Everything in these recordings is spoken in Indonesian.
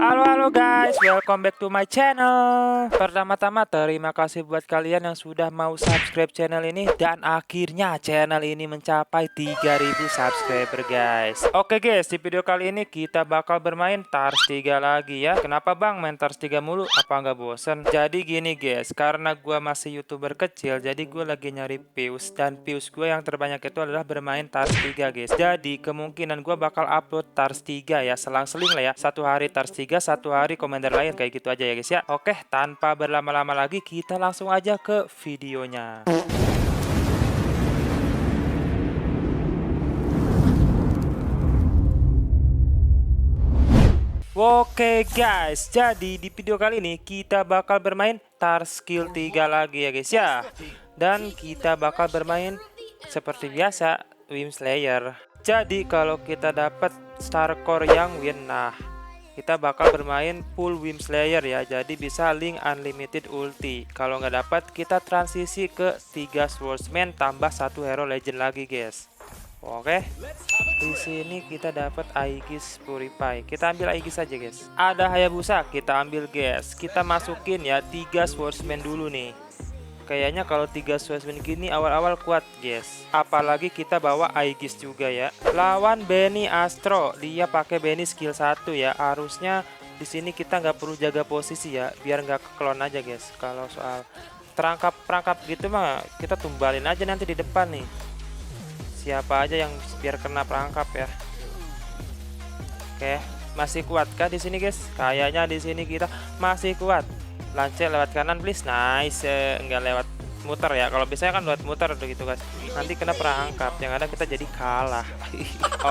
Halo guys, welcome back to my channel. Pertama-tama terima kasih buat kalian yang sudah mau subscribe channel ini. Dan akhirnya channel ini mencapai 3000 subscriber guys. Oke guys, di video kali ini kita bakal bermain Tars 3 lagi ya. Kenapa bang main Tars 3 mulu? Apa nggak bosen? Jadi gini guys, karena gua masih youtuber kecil, jadi gue lagi nyari views. Dan views gue yang terbanyak itu adalah bermain Tars 3 guys. Jadi kemungkinan gue bakal upload Tars 3 ya, selang-seling lah ya. Satu hari Tars 3, satu hari komander lain, kayak gitu aja ya guys ya. Oke, tanpa berlama-lama lagi kita langsung aja ke videonya. Oke guys, jadi di video kali ini kita bakal bermain Tars Skill 3 lagi ya guys ya. Dan kita bakal bermain seperti biasa Wymslayer. Jadi kalau kita dapat star core yang win, nah kita bakal bermain full Wymslayer ya. Jadi bisa link unlimited ulti. Kalau nggak dapat kita transisi ke 3 swordsman tambah 1 hero legend lagi guys. Oke. Di sini kita dapat Aegis Purify. Kita ambil Aegis aja guys. Ada Hayabusa, kita ambil guys. Kita masukin ya 3 swordsman dulu nih. Kayaknya kalau 3 swordsman gini awal-awal kuat guys. Apalagi kita bawa Aegis juga ya. Lawan Benny Astro, dia pakai Benny skill 1 ya. Harusnya di sini kita nggak perlu jaga posisi ya, biar nggak keklon aja guys. Kalau soal perangkap gitu mah kita tumbalin aja nanti di depan nih. Siapa aja yang biar kena perangkap ya. Oke, masih kuatkah di sini guys? Kayaknya di sini kita masih kuat. Lance lewat kanan please, nice. Enggak lewat muter ya, kalau biasanya kan lewat muter gitu guys, nanti kena perangkap, yang ada kita jadi kalah.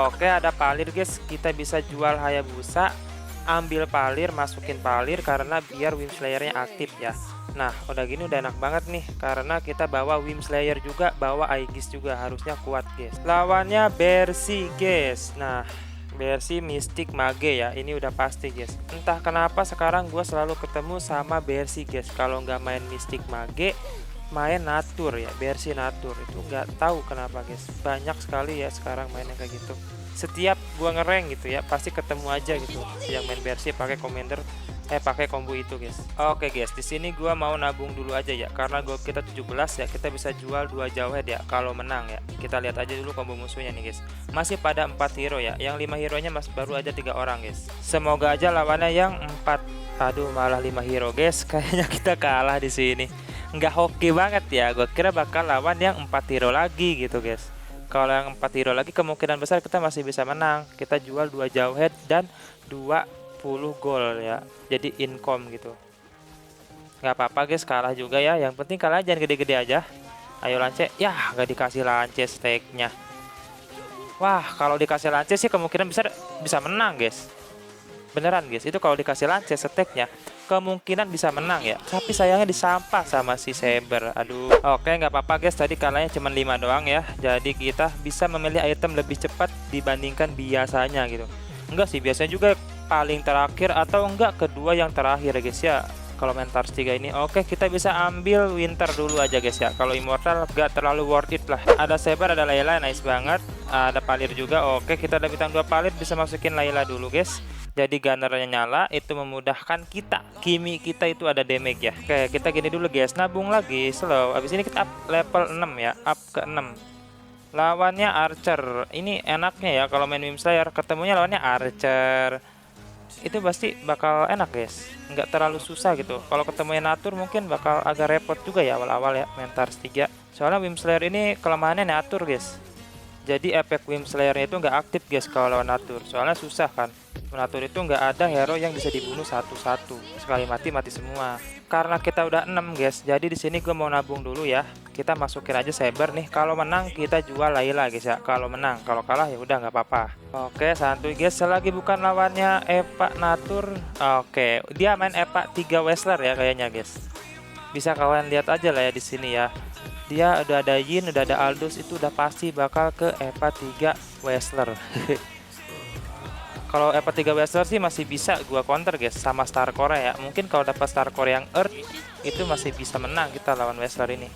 Oke, ada palir guys, kita bisa jual Hayabusa, ambil palir, masukin palir karena biar Wymslayernya aktif ya. Nah udah gini udah enak banget nih, karena kita bawa Wymslayer juga, bawa Aegis juga, harusnya kuat guys. Lawannya Bersi guys. Nah Bersi Mystic Mage ya, ini udah pasti guys. Entah kenapa sekarang gue selalu ketemu sama Bersi guys. Kalau nggak main Mystic Mage, main Natur ya, Bersi Natur. Itu nggak tahu kenapa guys, banyak sekali ya sekarang main yang kayak gitu. Setiap gue ngereng gitu ya, pasti ketemu aja gitu yang main Bersi pakai commander, pakai combo itu guys. Oke guys, di sini gua mau nabung dulu aja ya, karena gua kita 17 ya, kita bisa jual 2 jawhead ya kalau menang ya. Kita lihat aja dulu combo musuhnya nih guys. Masih pada 4 hero ya, yang 5 hero nya baru aja 3 orang guys. Semoga aja lawannya yang 4. Aduh, malah 5 hero guys. Kayaknya kita kalah di sini. Nggak hoki banget ya. Gua kira bakal lawan yang 4 hero lagi gitu guys. Kalau yang 4 hero lagi kemungkinan besar kita masih bisa menang. Kita jual 2 jawhead dan 20 gol ya, jadi income gitu. Nggak apa-apa guys, kalah juga ya, yang penting kalah jangan gede-gede aja. Ayo Lance, ya nggak dikasih Lance stake-nya. Wah, kalau dikasih Lance sih kemungkinan bisa menang guys. Beneran guys, itu kalau dikasih Lance stake-nya kemungkinan bisa menang ya. Tapi sayangnya disampah sama si Saber. Aduh. Oke, nggak apa-apa guys, tadi kalahnya cuma 5 doang ya. Jadi kita bisa memilih item lebih cepat dibandingkan biasanya gitu. Enggak sih, biasanya juga paling terakhir atau enggak kedua yang terakhir guys ya kalau main Tars 3 ini. Oke, kita bisa ambil Winter dulu aja guys ya. Kalau Immortal enggak terlalu worth it lah. Ada Saber, ada Layla, nice banget. Ada palir juga. Oke, kita ada bintang 2 palir, bisa masukin Layla dulu guys. Jadi gunnernya nyala, itu memudahkan kita. Kimi kita itu ada damage ya. Oke, kita gini dulu guys, nabung lagi slow. Abis ini kita up level 6 ya, up ke 6. Lawannya Archer. Ini enaknya ya kalau main Wymslayer, ketemunya lawannya Archer. Itu pasti bakal enak guys, nggak terlalu susah gitu. Kalau ketemunya Natur mungkin bakal agak repot juga ya awal-awal ya main Tars 3. Soalnya Wymslayer ini kelemahannya Natur guys. Jadi efek Wymslayernya itu nggak aktif guys kalau lawan Natur. Soalnya susah kan. Natur itu nggak ada hero yang bisa dibunuh satu-satu. Sekali mati mati semua. Karena kita udah 6 guys. Jadi di sini gue mau nabung dulu ya. Kita masukin aja Saber nih. Kalau menang kita jual Layla guys ya. Kalau menang, kalau kalah ya udah nggak apa-apa. Oke, santuy guys. Selagi bukan lawannya Eva Natur. Oke, dia main Eva 3 Wrestler ya kayaknya guys. Bisa kalian lihat aja lah ya di sini ya. Dia udah ada Yin, udah ada Aldous, itu udah pasti bakal ke Eva 3 Wrestler. Kalau Eva 3 Wrestler sih masih bisa gua counter guys sama Star Core ya. Mungkin kalau dapat Star Core yang Earth itu masih bisa menang kita lawan Wrestler ini.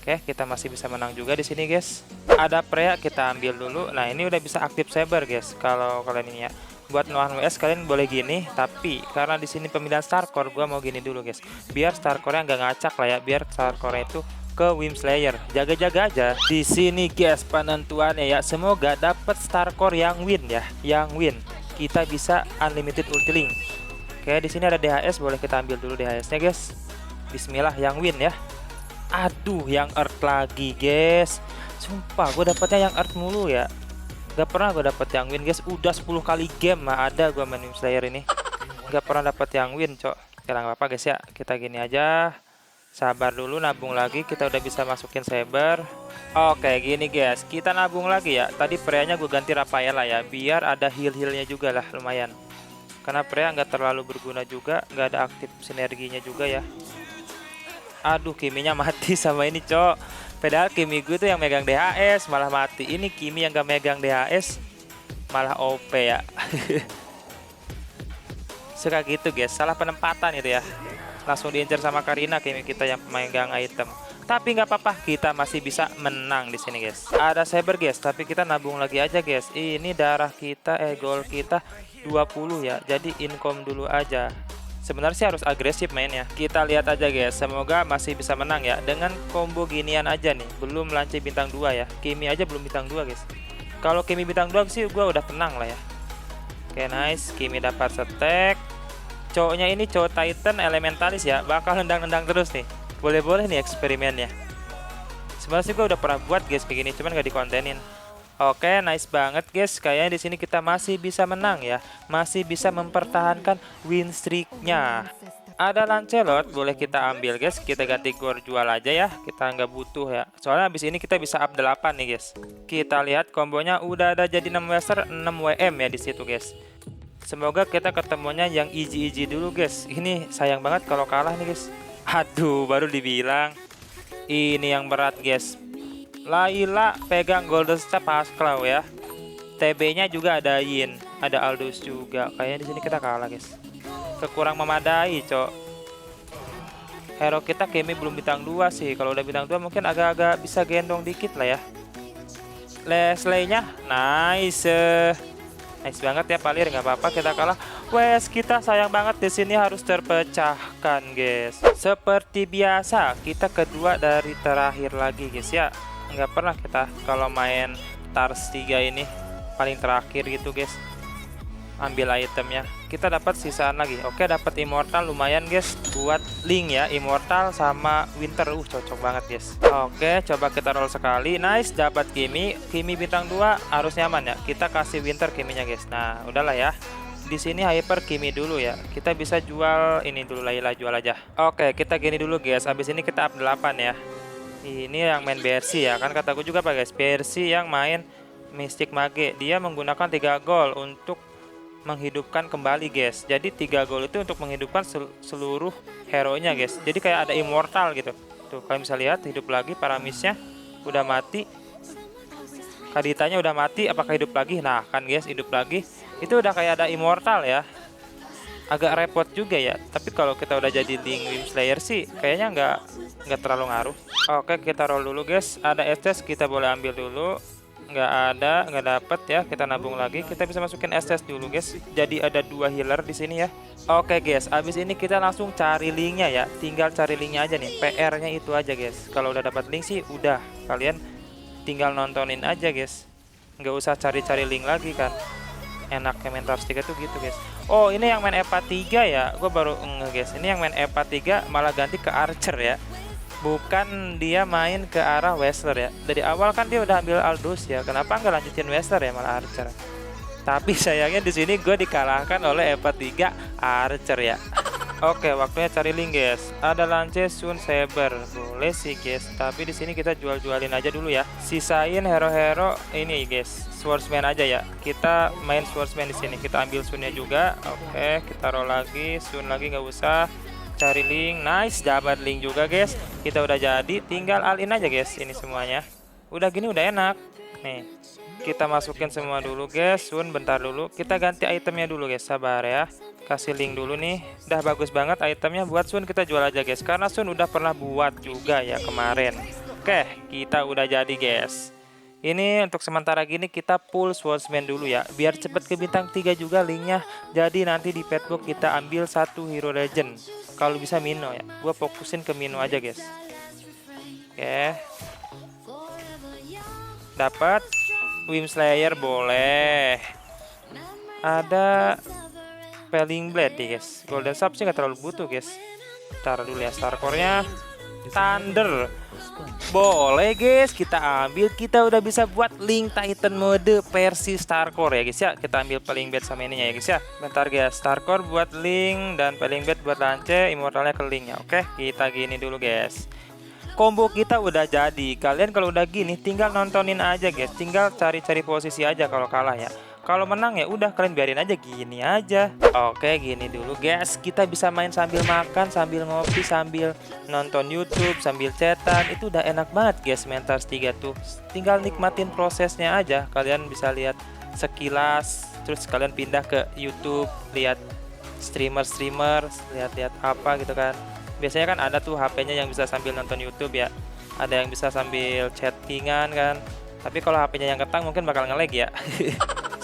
Oke, kita masih bisa menang juga di sini guys. Ada Freya, kita ambil dulu. Nah, ini udah bisa aktif Saber guys. Kalau kalian ini ya, Buat lawan WS kalian boleh gini, tapi karena di sini pemilihan star core, gua mau gini dulu guys. Biar star core-nya nggak ngacak lah ya, biar star core itu ke Wimslayer. Jaga-jaga aja. Di sini guys penentuannya ya. Semoga dapat star core yang win ya, yang win. Kita bisa unlimited ulti link. Oke, di sini ada DHS, boleh kita ambil dulu DHS-nya guys. Bismillah yang win ya. Aduh, yang earth lagi guys. Sumpah, gue dapetnya yang earth mulu ya. Gak pernah gue dapet yang win guys. Udah 10 kali game mah ada gue main Wimslayer ini. Gak pernah dapet yang win cok. Gak apa-apa guys ya. Kita gini aja. Sabar dulu, nabung lagi. Kita udah bisa masukin saber. Oke gini guys. Kita nabung lagi ya. Tadi Freya-nya gue ganti Rafaela ya. Biar ada heal-healnya juga lah lumayan. Karena Freya nggak terlalu berguna juga. Gak ada aktif sinerginya juga ya. Aduh, Kiminya mati sama ini cok. Padahal Kimi gue tuh yang megang DHS malah mati. Ini Kimi yang gak megang DHS malah OP ya. Suka gitu guys, salah penempatan itu ya. Langsung diincar sama Karina Kimi kita yang megang item. Tapi nggak apa-apa, kita masih bisa menang di sini guys. Ada saber guys, tapi kita nabung lagi aja guys. Ini darah kita, gold kita 20 ya. Jadi income dulu aja. Sebenarnya sih harus agresif mainnya. Kita lihat aja guys, semoga masih bisa menang ya. Dengan combo ginian aja nih. Belum Lance bintang 2 ya. Kimi aja belum bintang 2 guys. Kalau Kimi bintang 2 sih gue udah tenang lah ya. Oke nice, Kimi dapat stack. Cowoknya ini cowok Titan elementalis ya. Bakal nendang-nendang terus nih. Boleh-boleh nih eksperimennya. Sebenarnya sih gue udah pernah buat guys kayak gini, cuman gak dikontenin. Oke, nice banget guys. Kayaknya di sini kita masih bisa menang ya. Masih bisa mempertahankan win streak-nya. Ada Lancelot, boleh kita ambil guys. Kita ganti gor jual aja ya. Kita nggak butuh ya. Soalnya habis ini kita bisa up 8 nih guys. Kita lihat kombonya udah ada jadi 6 Weser, 6 WM ya di situ guys. Semoga kita ketemunya yang easy dulu guys. Ini sayang banget kalau kalah nih guys. Aduh, baru dibilang. Ini yang berat guys. Layla pegang Golden Staff Pasclaw ya. TB-nya juga ada Yin, ada Aldous juga. Kayaknya di sini kita kalah guys. Kekurang memadai, cok. Hero kita Kimi belum bintang 2 sih. Kalau udah bintang 2 mungkin agak-agak bisa gendong dikit lah ya. Leslie-nya nice. Nice banget ya Palir, nggak apa-apa kita kalah. Wes, kita sayang banget di sini harus terpecahkan guys. Seperti biasa, kita kedua dari terakhir lagi guys ya. Nggak pernah kita kalau main Tars 3 ini paling terakhir gitu guys. Ambil itemnya, kita dapat sisaan lagi. Oke, dapat immortal lumayan guys buat link ya. Immortal sama winter cocok banget guys. Oke, coba kita roll sekali. Nice, dapat Kimi bintang 2 harus nyaman ya. Kita kasih winter Kiminya guys. Nah udahlah ya, di sini hyper Kimi dulu ya. Kita bisa jual ini dulu, Layla jual aja. Oke, kita gini dulu guys. Habis ini kita up 8 ya. Ini yang main BRC ya, kan kataku juga pak guys. BRC yang main Mystic Mage, dia menggunakan 3 gol untuk menghidupkan kembali guys. Jadi 3 gol itu untuk menghidupkan seluruh hero-nya guys. Jadi kayak ada immortal gitu. Tuh kalian bisa lihat hidup lagi. Paramisnya udah mati, Kaditanya udah mati, apakah hidup lagi? Nah kan guys, hidup lagi. Itu udah kayak ada immortal ya. Agak repot juga ya. Tapi kalau kita udah jadi Link Wimslayer sih kayaknya nggak terlalu ngaruh. Oke, kita roll dulu guys. Ada estes, kita boleh ambil dulu. Nggak dapet ya. Kita nabung lagi. Kita bisa masukin estes dulu guys. Jadi ada 2 healer di sini ya. Oke guys, abis ini kita langsung cari linknya ya. Tinggal cari linknya aja nih. PR-nya itu aja guys. Kalau udah dapat link sih udah, kalian tinggal nontonin aja guys. Nggak usah cari-cari link lagi kan. Enaknya main Tars 3 tuh gitu guys. Oh ini yang main EPA 3 ya. Gue baru guys. Ini yang main EPA 3 malah ganti ke Archer ya. Bukan dia main ke arah Wrestler ya. Dari awal kan dia udah ambil Aldous ya. Kenapa nggak lanjutin Wrestler ya, malah Archer? Tapi sayangnya di sini gue dikalahkan oleh EPA 3 Archer ya. Oke, waktunya cari link guys. Ada Lance, Sun, Saber. Boleh sih guys. Tapi di sini kita jual-jualin aja dulu ya. Sisain hero-hero ini guys. Swordsman aja ya. Kita main Swordsman di sini. Kita ambil Sunnya juga. Oke, kita roll lagi. Sun lagi nggak usah. Cari link. Nice, dapat link juga guys. Kita udah jadi. Tinggal all in aja guys. Ini semuanya. Udah gini udah enak. Nih. Kita masukin semua dulu guys. Sun bentar dulu. Kita ganti itemnya dulu guys. Sabar ya. Kasih link dulu nih. Udah bagus banget itemnya. Buat Sun kita jual aja guys. Karena Sun udah pernah buat juga ya kemarin. Oke, kita udah jadi guys. Ini untuk sementara gini kita full swordsman dulu ya, biar cepet ke bintang 3 juga linknya. Jadi nanti di petbook kita ambil satu hero legend, kalau bisa Mino ya. Gua fokusin ke Mino aja guys. Oke, dapat Wim Slayer boleh. Ada Pelling Blade nih guys. Golden Sub sih nggak terlalu butuh guys. Taruh dulu ya Star Core-nya. Thunder boleh guys, kita ambil. Kita udah bisa buat Link Titan mode versi Star Core ya guys ya. Kita ambil Pelling Blade sama ininya ya guys ya. Bentar guys, Star Core buat Link dan Pelling Blade buat Lance, Immortalnya ke Link ya. Oke, kita gini dulu guys. Combo kita udah jadi. Kalian kalau udah gini tinggal nontonin aja guys. Tinggal cari-cari posisi aja kalau kalah ya. Kalau menang ya udah kalian biarin aja gini aja. Oke, gini dulu guys. Kita bisa main sambil makan, sambil ngopi, sambil nonton YouTube, sambil chatan. Itu udah enak banget guys main Tars 3 tuh. Tinggal nikmatin prosesnya aja. Kalian bisa lihat sekilas, terus kalian pindah ke YouTube, lihat streamer-streamer, lihat-lihat apa gitu kan. Biasanya kan ada tuh HP-nya yang bisa sambil nonton YouTube ya. Ada yang bisa sambil chattingan kan. Tapi kalau HP-nya yang ketang mungkin bakal nge-lag ya.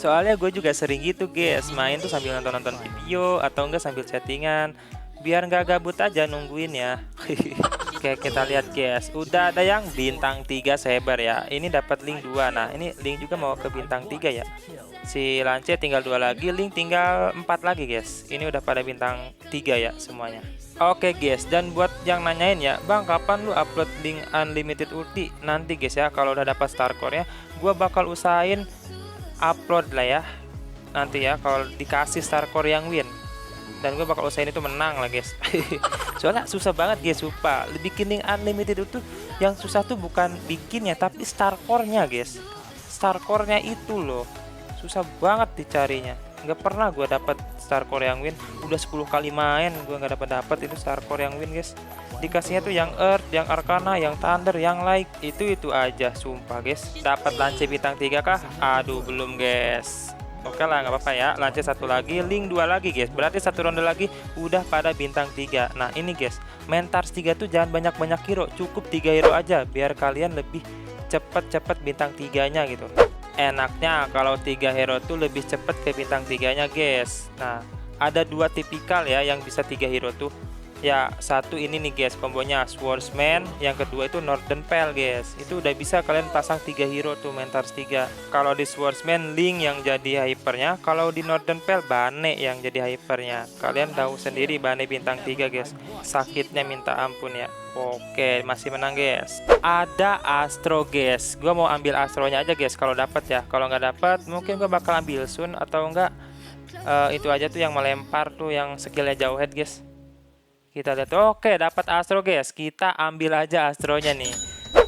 Soalnya gue juga sering gitu guys, main tuh sambil nonton-nonton video atau enggak sambil chattingan, biar nggak gabut aja nungguin ya. Oke, kita lihat guys, udah ada yang bintang 3 sebar ya. Ini dapat Link 2. Nah ini Link juga mau ke bintang 3 ya. Si Lance tinggal 2 lagi, Link tinggal 4 lagi guys. Ini udah pada bintang 3 ya semuanya. Oke guys, dan buat yang nanyain ya, Bang kapan lu upload Link Unlimited Ulti? Nanti guys ya, kalau udah dapat Star Core ya, gue bakal usahain upload lah ya nanti ya, kalau dikasih Star Core yang win. Dan gue bakal usahain itu menang lah guys. Soalnya susah banget guys, sumpah. Bikin Link Unlimited itu yang susah tuh bukan bikinnya, tapi Star Core-nya guys. Star Core-nya itu loh susah banget dicarinya. Nggak pernah gue dapat Star Core yang win. Udah 10 kali main gue nggak dapat itu Star Core yang win guys. Dikasihnya tuh yang Earth, yang Arcana, yang Thunder, yang Light. Itu aja sumpah guys. Dapat Lance bintang 3 kah? Aduh belum guys. Oke lah nggak apa-apa ya. Lance 1 lagi, Link 2 lagi guys. Berarti 1 ronde lagi udah pada bintang 3. Nah ini guys, main Tars 3 tuh jangan banyak-banyak hero. Cukup 3 hero aja biar kalian lebih cepet bintang 3-nya gitu. Enaknya kalau 3 hero tuh lebih cepet ke bintang 3-nya guys. Nah ada 2 tipikal ya yang bisa 3 hero tuh. Ya satu ini nih guys kombonya Swordsman, yang kedua itu Northern Pearl guys. Itu udah bisa kalian pasang 3 hero tuh main Tars 3. Kalau di Swordsman Link yang jadi hypernya, kalau di Northern Pearl Bane yang jadi hypernya. Kalian tahu sendiri Bane bintang 3 guys, sakitnya minta ampun ya. Oke, masih menang guys. Ada Astro guys. Gua mau ambil Astronya aja guys kalau dapat ya. Kalau nggak dapat mungkin gua bakal ambil Sun atau enggak itu aja tuh yang melempar tuh yang skillnya jauh head guys. Kita lihat. Oke, dapat Astro guys. Kita ambil aja Astronya nih.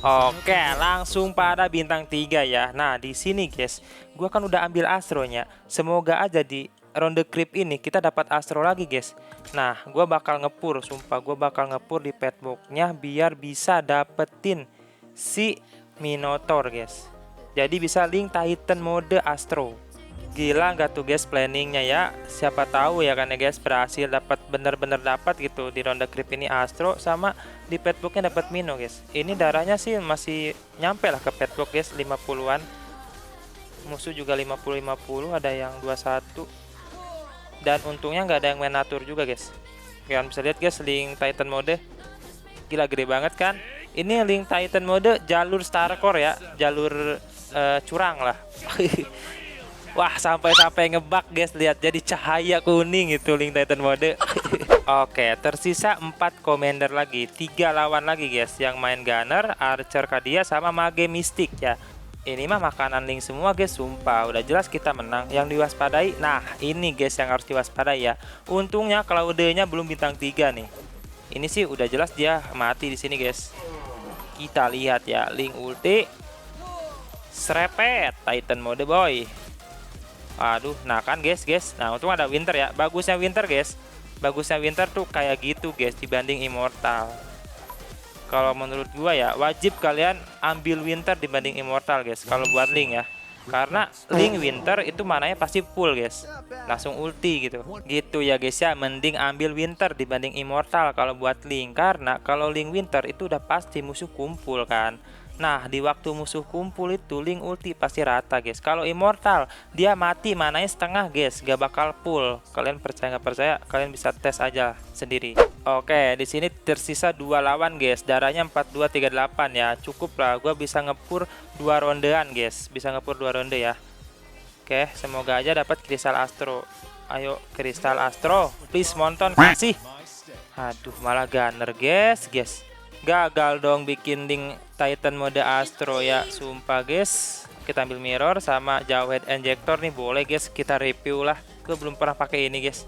Oke, langsung pada bintang 3 ya. Nah, di sini guys, gua kan udah ambil Astronya. Semoga aja di ronde creep ini kita dapat Astro lagi guys. Nah, gua bakal ngepur, sumpah gua bakal ngepur di petbooknya biar bisa dapetin si Minotaur guys. Jadi bisa Link Titan mode Astro. Gila nggak tuh guys planningnya ya. Siapa tahu ya kan ya guys berhasil dapat, bener-bener dapat gitu di ronde creep ini Astro, sama di petbooknya dapat Mino guys. Ini darahnya sih masih nyampe lah ke petbook guys, 50-an. Musuh juga 50-50, ada yang 21. Dan untungnya nggak ada yang main natur juga guys. Kalian bisa lihat guys Link Titan mode. Gila gede banget kan. Ini Link Titan mode jalur Star Core ya, jalur curang lah. Wah sampai ngebug guys, lihat jadi cahaya kuning itu Link Titan mode. Oke, tersisa 4 commander lagi, 3 lawan lagi guys, yang main Gunner, Archer Kadia sama Mage Mystic ya. Ini mah makanan Link semua guys, sumpah udah jelas kita menang. Yang diwaspadai, nah ini guys yang harus diwaspadai ya. Untungnya Claude-nya belum bintang 3 nih. Ini sih udah jelas dia mati di sini guys. Kita lihat ya, Link ulti, serepet Titan mode boy. Aduh, nah kan guys. Nah, untung ada Winter ya. Bagusnya Winter guys. Bagusnya Winter tuh kayak gitu guys dibanding Immortal. Kalau menurut gua ya, wajib kalian ambil Winter dibanding Immortal guys kalau buat Link ya. Karena Link Winter itu mananya pasti full guys. Langsung ulti gitu. Gitu ya guys ya, mending ambil Winter dibanding Immortal kalau buat Link. Karena kalau Link Winter itu udah pasti musuh kumpul kan. Nah, di waktu musuh kumpul itu Link ulti pasti rata guys. Kalau Immortal dia mati mananya setengah guys, gak bakal full. Kalian percaya nggak percaya? Kalian bisa tes aja sendiri. Oke, di sini tersisa 2 lawan guys. Darahnya 4238 ya. Cukup lah, gua bisa ngepur 2 rondean guys. Bisa ngepur 2 ronde ya. Oke, semoga aja dapat kristal astro. Ayo kristal astro, please monton kasih. Aduh, malah gunner guys. Gagal dong bikin Link Titan mode Astro ya, sumpah guys. Kita ambil mirror sama jauh head injector nih, boleh guys kita review lah. Gue belum pernah pakai ini guys.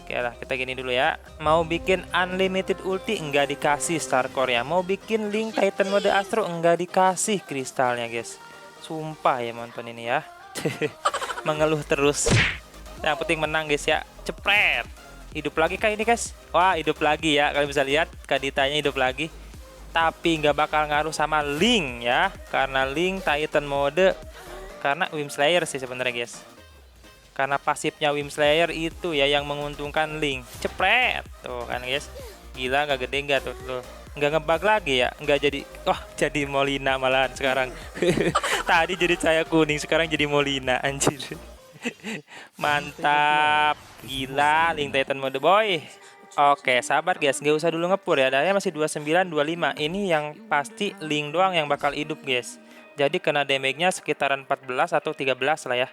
Oke lah, kita gini dulu ya. Mau bikin unlimited ulti enggak dikasih star core ya. Mau bikin Link Titan mode Astro enggak dikasih kristalnya guys. Sumpah ya monton ini ya. Mengeluh terus. Yang penting menang guys ya. Cepret. Hidup lagi kah ini guys? Wah, hidup lagi ya. Kalian bisa lihat Kaditanya hidup lagi. Tapi nggak bakal ngaruh sama Link ya, karena Link Titan mode, karena Wymslayer sih sebenarnya guys. Karena pasifnya Wymslayer itu ya yang menguntungkan Link. Cepret tuh kan guys, gila nggak gede nggak tuh, nggak ngebug lagi ya, nggak jadi, wah jadi Molina malahan sekarang. Tadi jadi cahaya kuning, sekarang jadi Molina anjir. Mantap, gila Link Titan mode boy. Oke, sabar guys, nggak usah dulu ngepur ya. Darahnya masih 29-25. Ini yang pasti Link doang yang bakal hidup guys. Jadi kena damage-nya sekitaran 14 atau 13 lah ya.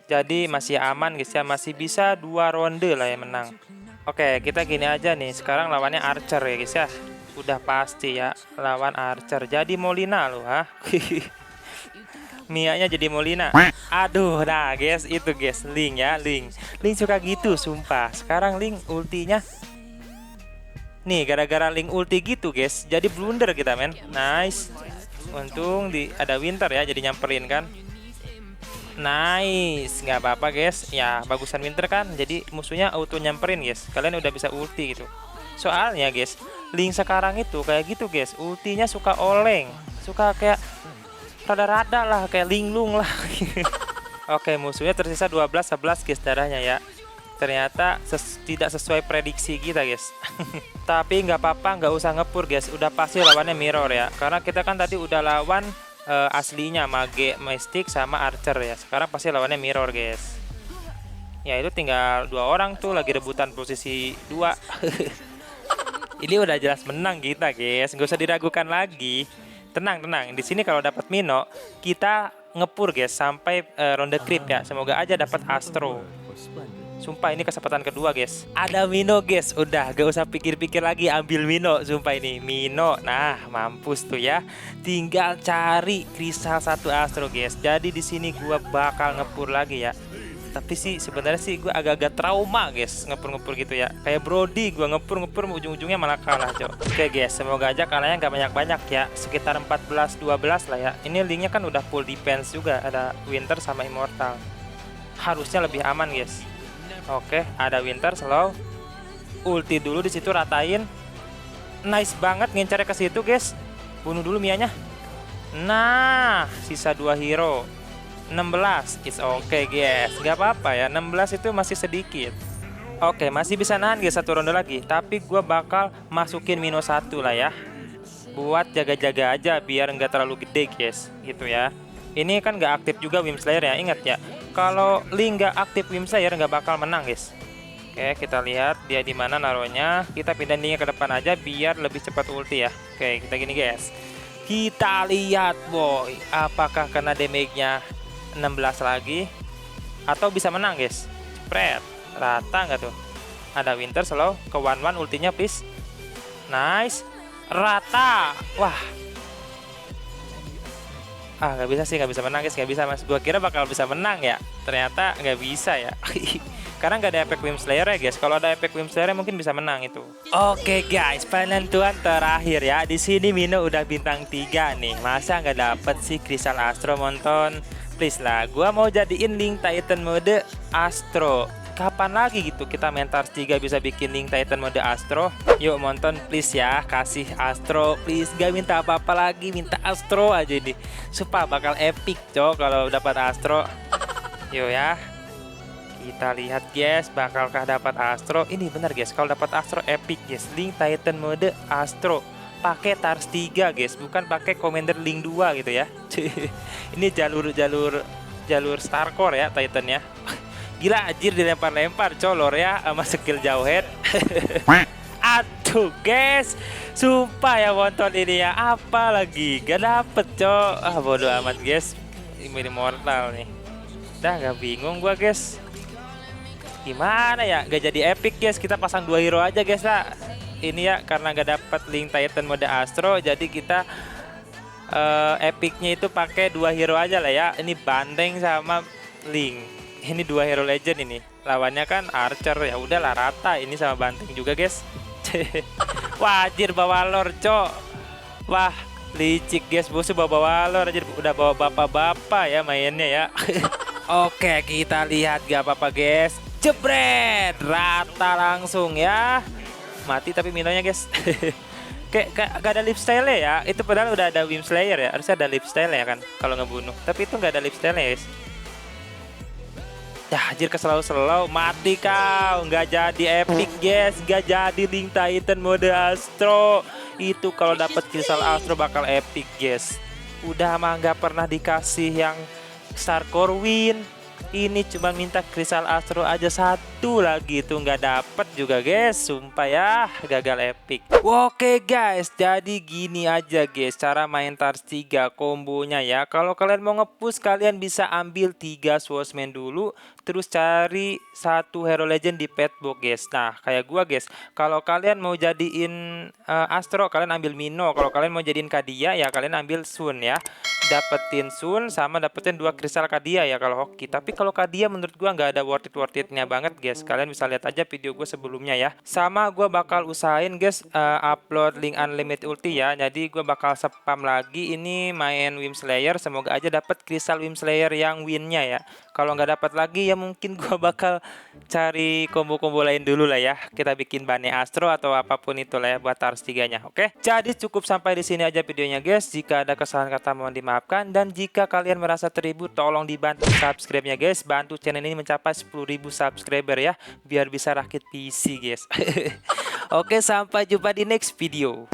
Jadi masih aman guys ya, masih bisa 2 ronde lah ya menang. Oke, kita gini aja nih. Sekarang lawannya Archer ya guys ya. Udah pasti ya, lawan Archer. Jadi Molina loh, ha. Mia-nya jadi Molina. Aduh, nah guys, itu guys, Link ya, Link suka gitu sumpah. Sekarang Link ultinya nih, gara-gara Link ulti gitu guys, jadi blunder kita men. Nice. Untung ada Winter ya, jadi nyamperin kan. Nice, nggak apa-apa guys. Ya bagusan Winter kan, jadi musuhnya auto nyamperin guys. Kalian udah bisa ulti gitu. Soalnya guys, Link sekarang itu kayak gitu guys, ultinya suka oleng, suka kayak rada-rada lah, kayak linglung lah. Oke, musuhnya tersisa 12-11 guys darahnya ya. Ternyata tidak sesuai prediksi kita guys. Tapi nggak apa-apa, nggak usah ngepur guys. Udah pasti lawannya mirror ya, karena kita kan tadi udah lawan aslinya Mage, Mystic sama Archer ya. Sekarang pasti lawannya mirror guys. Ya itu tinggal 2 orang tuh lagi rebutan posisi 2. Ini udah jelas menang kita guys, nggak usah diragukan lagi. Tenang. Di sini kalau dapat Mino, kita ngepur guys sampai ronde creep ya. Semoga aja dapat Astro. Sumpah ini kesempatan kedua guys. Ada Mino guys, udah gak usah pikir-pikir lagi, ambil Mino. Sumpah ini Mino. Nah, mampus tuh ya. Tinggal cari kristal 1 Astro guys. Jadi di sini gua bakal ngepur lagi ya. Tapi sih sebenarnya sih gua agak-agak trauma guys ngepur gitu ya. Kayak Brody, gua ngepur ujung-ujungnya malah kalah cok. Oke guys, semoga aja kalahnya nggak banyak-banyak ya. Sekitar 14-12 lah ya. Ini linknya kan udah full defense juga, ada Winter sama Immortal. Harusnya lebih aman guys. Oke, ada Winter slow. Ulti dulu di situ ratain. Nice banget ngincarnya ke situ, guys. Bunuh dulu Mianya. Nah, sisa 2 hero. 16. It's okay, guys. Gak apa-apa ya. 16 itu masih sedikit. Oke, masih bisa nahan guys 1 ronde lagi. Tapi gua bakal masukin Mino 1 lah ya. Buat jaga-jaga aja biar nggak terlalu gede, guys. Gitu ya. Ini kan nggak aktif juga Wymslayer ya. Ingat ya. Kalau Link nggak aktif Wymslayer nggak bakal menang guys. Oke, kita lihat dia di mana naruhnya. Kita pindah Linknya ke depan aja biar lebih cepat ulti ya. Oke, kita gini guys. Kita lihat boy, apakah kena damage-nya 16 lagi atau bisa menang guys. Spread rata nggak tuh? Ada Winter slow ke 1-1 ultinya please. Nice, rata. Wah. Nggak bisa sih, nggak bisa menang guys, nggak bisa mas. Gua kira bakal bisa menang ya, ternyata nggak bisa ya. Karena nggak ada efek Wymslayer ya guys. Kalau ada efek Wymslayer mungkin bisa menang itu. Oke guys, penentuan terakhir ya. Di sini Mino udah bintang 3 nih. Masa nggak dapet sih kristal Astro monton? Please lah, gua mau jadiin Link Titan mode Astro. Kapan lagi gitu kita main Tars 3 bisa bikin Link Titan mode Astro? Yuk monton please ya, kasih Astro please. Gak minta apa-apa lagi, minta Astro aja deh. Supaya bakal epic cok kalau dapat Astro. Yuk ya. Kita lihat guys, bakalkah dapat Astro? Ini bener guys, kalau dapat Astro epic guys. Link Titan mode Astro pakai Tars 3 guys, bukan pakai Commander Link 2 gitu ya. Ini jalur Starcore ya Titan ya. Gila anjir, dilempar-lempar color ya sama skill jauh head. Aduh guys, sumpah ya wonton ini ya, apa lagi gak dapet cok. Bodoh amat guys, ini immortal nih. Udah gak bingung gua guys, gimana ya, gak jadi epic guys. Kita pasang 2 hero aja guys lah. Ini ya karena gak dapet Link Titan mode Astro, jadi kita epicnya itu pakai 2 hero aja lah ya. Ini Banteng sama Link. Ini 2 hero legend ini. Lawannya kan Archer, ya udahlah rata ini sama Banteng juga guys. Wajir bawa lore cok. Wah licik guys, bosnya bawa lore aja, udah bawa bapak-bapak ya mainnya ya. Oke, kita lihat gak apa-apa guys. Jebret, rata langsung ya. Mati tapi minonya guys. Kayak gak ada lifestyle ya. Itu padahal udah ada Wim Slayer ya. Harusnya ada lifestyle ya kan kalau ngebunuh. Tapi itu gak ada lifestyle ya guys. Dah anjir, keselau-selau mati kau. Nggak jadi epic guys, nggak jadi Link Titan mode Astro. Itu kalau dapat kristal Astro bakal epic guys. Udah mah nggak pernah dikasih yang Starcore win. Ini cuma minta kristal Astro aja satu lagi, itu nggak dapet juga guys. Sumpah ya, gagal epic. Oke guys, jadi gini aja guys cara main Tars 3 kombonya ya. Kalau kalian mau nge-push, kalian bisa ambil 3 swordsman dulu, terus cari 1 hero legend di petbox guys. Nah kayak gua guys, kalau kalian mau jadiin Astro kalian ambil Mino. Kalau kalian mau jadiin Kadia ya kalian ambil Sun ya. Dapetin Sun sama dapetin 2 kristal Kadia ya kalau hoki. Tapi kalau Kadia menurut gua nggak ada worth it-nya banget guys. Kalian bisa lihat aja video gue sebelumnya ya. Sama gua bakal usahain guys upload Link Unlimited ulti ya. Jadi gua bakal spam lagi ini main Wim Slayer. Semoga aja dapat kristal Wim Slayer yang winnya ya. Kalau nggak dapat lagi ya mungkin gua bakal cari combo-combo lain dulu lah ya. Kita bikin Bane Astro atau apapun itulah ya buat Tars 3-nya. Oke. Jadi cukup sampai di sini aja videonya guys. Jika ada kesalahan kata mohon dimaafkan, dan jika kalian merasa terhibur tolong dibantu subscribe-nya guys. Bantu channel ini mencapai 10.000 subscriber ya, biar bisa rakit PC guys. Oke, sampai jumpa di next video.